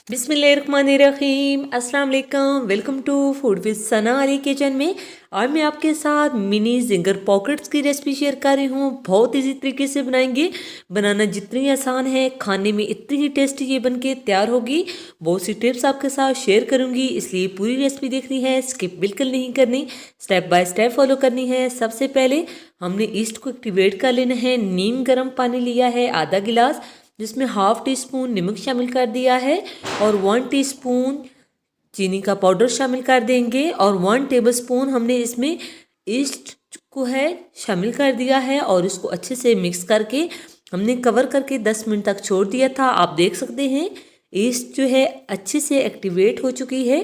बिस्मिल्लाहिर्रहमानिर्रहीम अस्सलाम वालेकुम। Welcome to food with Sana Ali kitchen में। और मैं आपके साथ मिनी जिंगर पॉकेट्स की रेसिपी शेयर कर रही हूँ। बहुत इजी तरीके से बनाएंगे। बनाना जितनी आसान है, खाने में इतनी ही टेस्टी ये बनके तैयार होगी। बहुत सी टिप्स आपके साथ शेयर करूँगी, इसलिए पूरी रेसिपी देखनी है, स्किप बिल्कुल नहीं करनी, स्टेप बाय स्टेप फॉलो करनी है। सबसे पहले हमने ईस्ट को एक्टिवेट कर लेना है। नीम गर्म पानी लिया है आधा गिलास, जिसमें हाफ टी स्पून नमक शामिल कर दिया है और 1 टीस्पून चीनी का पाउडर शामिल कर देंगे और 1 टेबलस्पून हमने इसमें ईस्ट को है शामिल कर दिया है और इसको अच्छे से मिक्स करके हमने कवर करके 10 मिनट तक छोड़ दिया था। आप देख सकते हैं ईस्ट जो है अच्छे से एक्टिवेट हो चुकी है।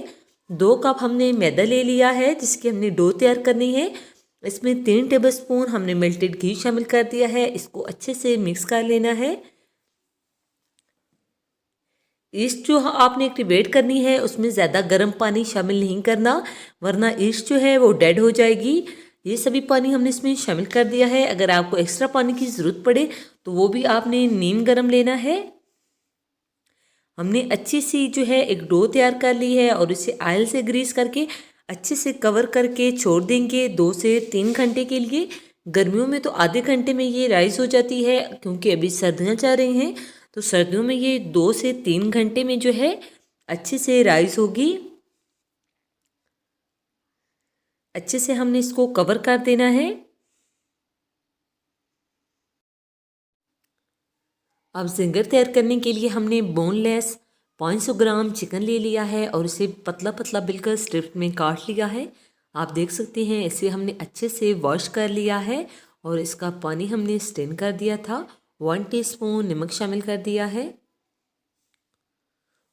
2 कप हमने मैदा ले लिया है जिसकी हमने डो तैयार करनी है। इसमें 3 टेबलस्पून हमने मेल्टेड घी शामिल कर दिया है। इसको अच्छे से मिक्स कर लेना है। ईस्ट जो आपने एक्टिवेट करनी है उसमें ज़्यादा गर्म पानी शामिल नहीं करना, वरना ईस्ट जो है वो डेड हो जाएगी। ये सभी पानी हमने इसमें शामिल कर दिया है। अगर आपको एक्स्ट्रा पानी की ज़रूरत पड़े तो वो भी आपने नीम गर्म लेना है। हमने अच्छी सी जो है एक डो तैयार कर ली है और इसे ऑयल से ग्रीस करके अच्छे से कवर करके छोड़ देंगे 2 से 3 घंटे के लिए। गर्मियों में तो आधे घंटे में ये राइस हो जाती है, क्योंकि अभी सर्दियाँ चल रही हैं तो सर्दियों में ये 2 से 3 घंटे में जो है अच्छे से राइस होगी। अच्छे से हमने इसको कवर कर देना है। अब जिंगर तैयार करने के लिए हमने बोनलेस 500 ग्राम चिकन ले लिया है और इसे पतला पतला बिल्कुल स्ट्रिप में काट लिया है। आप देख सकते हैं इसे हमने अच्छे से वॉश कर लिया है और इसका पानी हमने स्टेन कर दिया था। 1 टीस्पून नमक शामिल कर दिया है।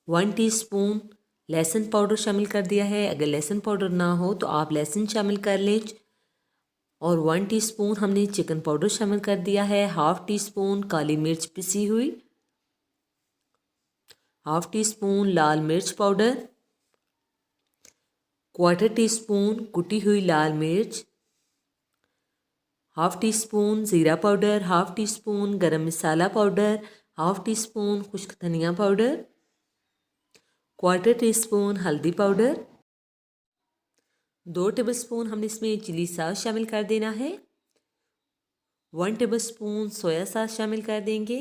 1 टीस्पून लहसुन पाउडर शामिल कर दिया है। अगर लहसुन पाउडर ना हो तो आप लहसुन शामिल कर लें। और 1 टीस्पून हमने चिकन पाउडर शामिल कर दिया है। हाफ टी स्पून काली मिर्च पिसी हुई, हाफ टी स्पून लाल मिर्च पाउडर, 1/4 टीस्पून कुटी हुई लाल मिर्च, हाफ टी स्पून ज़ीरा पाउडर, हाफ टी स्पून गरम मसाला पाउडर, हाफ टी स्पून खुश्क धनिया पाउडर, 1/4 टीस्पून हल्दी पाउडर, 2 टेबलस्पून हमने इसमें चिली सॉस शामिल कर देना है। 1 टेबलस्पून सोया सॉस शामिल कर देंगे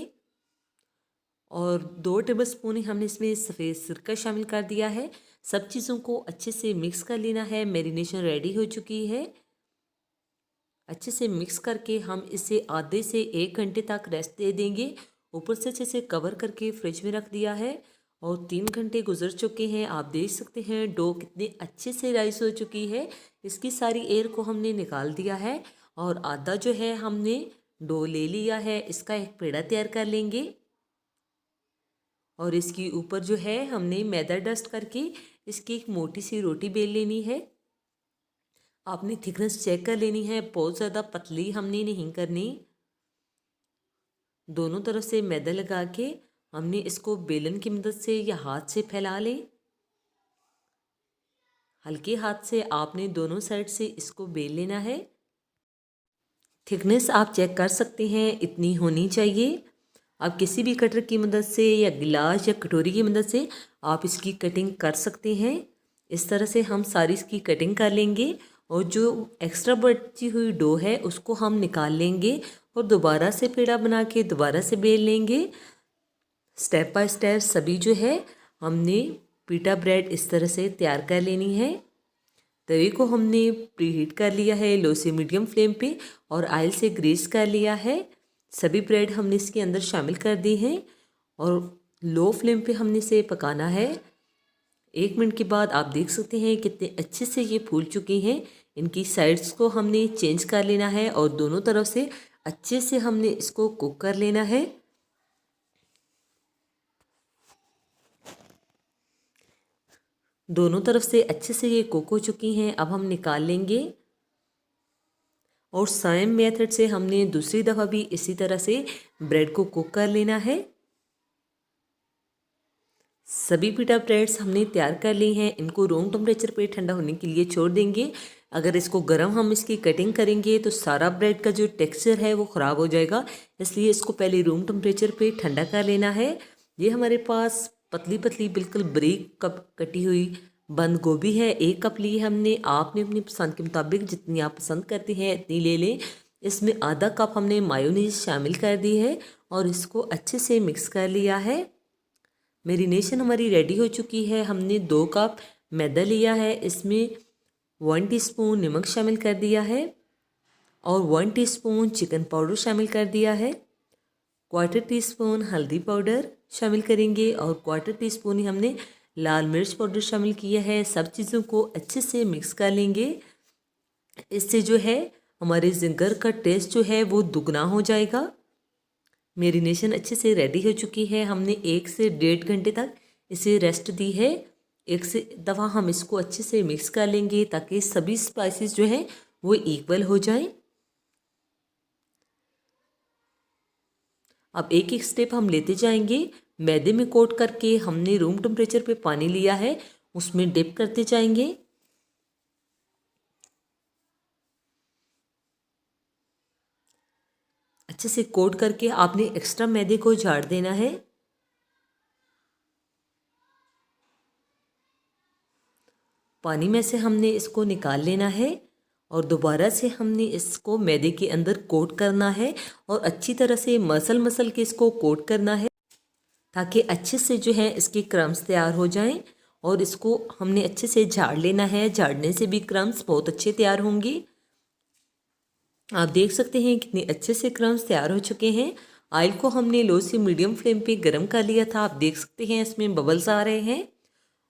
और 2 टेबलस्पून ही हमने इसमें सफ़ेद सिरका शामिल कर दिया है। सब चीज़ों को अच्छे से मिक्स कर लेना है। मैरिनेशन रेडी हो चुकी है। अच्छे से मिक्स करके हम इसे आधे से 1 घंटे तक रेस्ट दे देंगे। ऊपर से अच्छे से कवर करके फ्रिज में रख दिया है और 3 घंटे गुजर चुके हैं। आप देख सकते हैं डो कितने अच्छे से राइस हो चुकी है। इसकी सारी एयर को हमने निकाल दिया है और आधा जो है हमने डो ले लिया है। इसका एक पेड़ा तैयार कर लेंगे और इसके ऊपर जो है हमने मैदा डस्ट करके इसकी एक मोटी सी रोटी बेल लेनी है। आपने थिकनेस चेक कर लेनी है, बहुत ज़्यादा पतली हमने नहीं करनी। दोनों तरफ से मैदा लगा के हमने इसको बेलन की मदद से या हाथ से फैला लें। हल्के हाथ से आपने दोनों साइड से इसको बेल लेना है। थिकनेस आप चेक कर सकते हैं, इतनी होनी चाहिए। आप किसी भी कटर की मदद से या गिलास या कटोरी की मदद से आप इसकी कटिंग कर सकते हैं। इस तरह से हम सारी इसकी कटिंग कर लेंगे और जो एक्स्ट्रा बची हुई डो है उसको हम निकाल लेंगे और दोबारा से पेड़ा बना के दोबारा से बेल लेंगे। स्टेप बाय स्टेप सभी जो है हमने पीटा ब्रेड इस तरह से तैयार कर लेनी है। तवे को हमने प्रीहीट कर लिया है लो से मीडियम फ्लेम पे और ऑयल से ग्रीस कर लिया है। सभी ब्रेड हमने इसके अंदर शामिल कर दी हैं और लो फ्लेम पे हमने इसे पकाना है। 1 मिनट के बाद आप देख सकते हैं कितने अच्छे से ये फूल चुकी हैं। इनकी साइड्स को हमने चेंज कर लेना है और दोनों तरफ से अच्छे से हमने इसको कुक कर लेना है। दोनों तरफ से अच्छे से ये कुक हो चुकी हैं। अब हम निकाल लेंगे और सेम मेथड से हमने दूसरी दफ़ा भी इसी तरह से ब्रेड को कुक कर लेना है। सभी पिटा ब्रेड्स हमने तैयार कर ली हैं। इनको रूम टेम्परेचर पे ठंडा होने के लिए छोड़ देंगे। अगर इसको गर्म हम इसकी कटिंग करेंगे तो सारा ब्रेड का जो टेक्सचर है वो ख़राब हो जाएगा, इसलिए इसको पहले रूम टेम्परेचर पे ठंडा कर लेना है। ये हमारे पास पतली पतली बिल्कुल बारीक कटी हुई बंद गोभी है, 1 कप ली है हमने। आपने अपनी पसंद के मुताबिक जितनी आप पसंद करते हैं इतनी ले लें। इसमें आधा कप हमने मायोनीज शामिल कर दी है और इसको अच्छे से मिक्स कर लिया है। मैरिनेशन हमारी रेडी हो चुकी है। हमने 2 कप मैदा लिया है, इसमें 1 टीस्पून नमक शामिल कर दिया है और 1 टीस्पून चिकन पाउडर शामिल कर दिया है। 1/4 टीस्पून हल्दी पाउडर शामिल करेंगे और 1/4 टीस्पून ही हमने लाल मिर्च पाउडर शामिल किया है। सब चीज़ों को अच्छे से मिक्स कर लेंगे। इससे जो है हमारे ज़िंगर का टेस्ट जो है वो दुगना हो जाएगा। मैरिनेशन अच्छे से रेडी हो चुकी है। हमने 1 से 1.5 घंटे तक इसे रेस्ट दी है। एक से दफ़ा हम इसको अच्छे से मिक्स कर लेंगे ताकि सभी स्पाइसेस जो हैं वो इक्वल हो जाएं। अब एक एक स्टेप हम लेते जाएंगे। मैदे में कोट करके हमने रूम टेम्परेचर पे पानी लिया है, उसमें डिप करते जाएंगे। अच्छे से कोट करके आपने एक्स्ट्रा मैदे को झाड़ देना है। पानी में से हमने इसको निकाल लेना है और दोबारा से हमने इसको मैदे के अंदर कोट करना है और अच्छी तरह से मसल के इसको कोट करना है ताकि अच्छे से जो है इसके क्रम्स तैयार हो जाएं। और इसको हमने अच्छे से झाड़ लेना है, झाड़ने से भी क्रम्स बहुत अच्छे तैयार होंगे। आप देख सकते हैं कितने अच्छे से क्रम्स तैयार हो चुके हैं। ऑयल को हमने लो से मीडियम फ्लेम पे गरम कर लिया था। आप देख सकते हैं इसमें बबल्स आ रहे हैं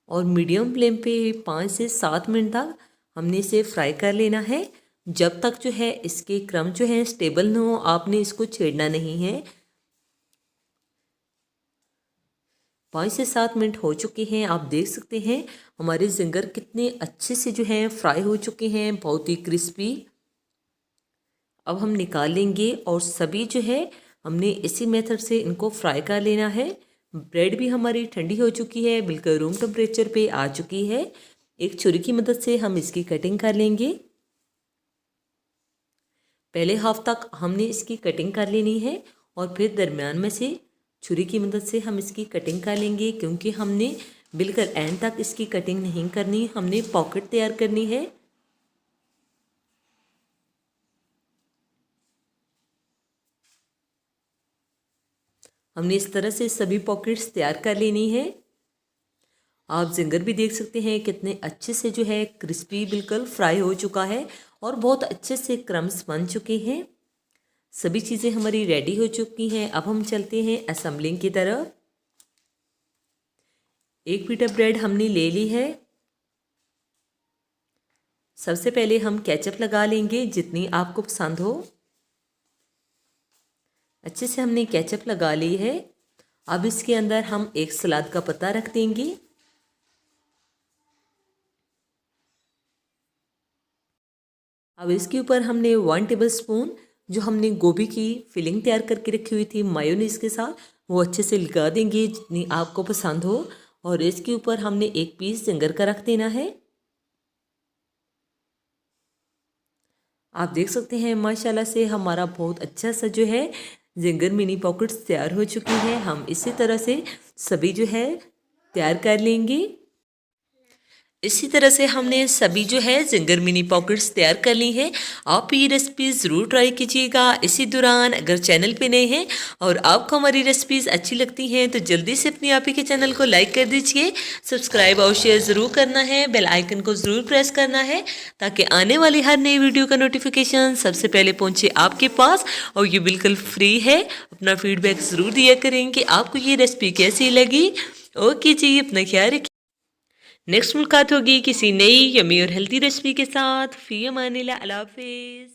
और मीडियम फ्लेम पे 5 से 7 मिनट तक हमने इसे फ्राई कर लेना है। जब तक जो है इसके क्रम जो है स्टेबल न हो, आपने इसको छेड़ना नहीं है। 5 से 7 मिनट हो चुके हैं। आप देख सकते हैं हमारे ज़िंगर कितने अच्छे से जो हैं फ्राई हो चुके हैं, बहुत ही क्रिस्पी। अब हम निकाल लेंगे और सभी जो है हमने इसी मेथड से इनको फ्राई कर लेना है। ब्रेड भी हमारी ठंडी हो चुकी है, बिल्कुल रूम टेम्परेचर पे आ चुकी है। एक छुरी की मदद से हम इसकी कटिंग कर लेंगे। पहले हाफ तक हमने इसकी कटिंग कर लेनी है और फिर दरमियान में से छुरी की मदद से हम इसकी कटिंग कर लेंगे, क्योंकि हमने बिल्कुल एंड तक इसकी कटिंग नहीं करनी, हमने पॉकेट तैयार करनी है। हमने इस तरह से सभी पॉकेट्स तैयार कर लेनी है। आप ज़िंगर भी देख सकते हैं कितने अच्छे से जो है क्रिस्पी बिल्कुल फ्राई हो चुका है और बहुत अच्छे से क्रम्स बन चुके हैं। सभी चीज़ें हमारी रेडी हो चुकी हैं। अब हम चलते हैं असेंबलिंग की तरफ। एक पीटा ब्रेड हमने ले ली है। सबसे पहले हम केचप लगा लेंगे जितनी आपको पसंद हो। अच्छे से हमने केचप लगा ली है। अब इसके अंदर हम एक सलाद का पत्ता रख देंगे। अब इसके ऊपर हमने 1 टेबलस्पून जो हमने गोभी की फिलिंग तैयार करके रखी हुई थी मायोनीज के साथ, वो अच्छे से लगा देंगे जितनी आपको पसंद हो। और इसके ऊपर हमने एक पीस ज़िंगर का रख देना है। आप देख सकते हैं माशाल्लाह से हमारा बहुत अच्छा सा जो है ज़िंगर मिनी पॉकेट्स तैयार हो चुकी हैं। हम इसी तरह से सभी जो है तैयार कर लेंगे। इसी तरह से हमने सभी जो है ज़िंगर मिनी पॉकेट्स तैयार कर ली हैं। आप ये रेसिपीज़ ज़रूर ट्राई कीजिएगा। इसी दौरान अगर चैनल पे नए हैं और आपको हमारी रेसिपीज़ अच्छी लगती हैं तो जल्दी से अपने आप ही के चैनल को लाइक कर दीजिए, सब्सक्राइब और शेयर ज़रूर करना है, बेल आइकन को ज़रूर प्रेस करना है ताकि आने वाली हर नई वीडियो का नोटिफिकेशन सबसे पहले पहुँचे आपके पास। और ये बिल्कुल फ्री है। अपना फीडबैक ज़रूर दिया करें कि आपको ये रेसिपी कैसी लगी। ओके जी, अपना ख्याल रखिए। नेक्स्ट मुलाकात होगी किसी नई यम्मी और हेल्दी रेसिपी के साथ। फी अमानिल्लाह, अल्लाह हाफिज़।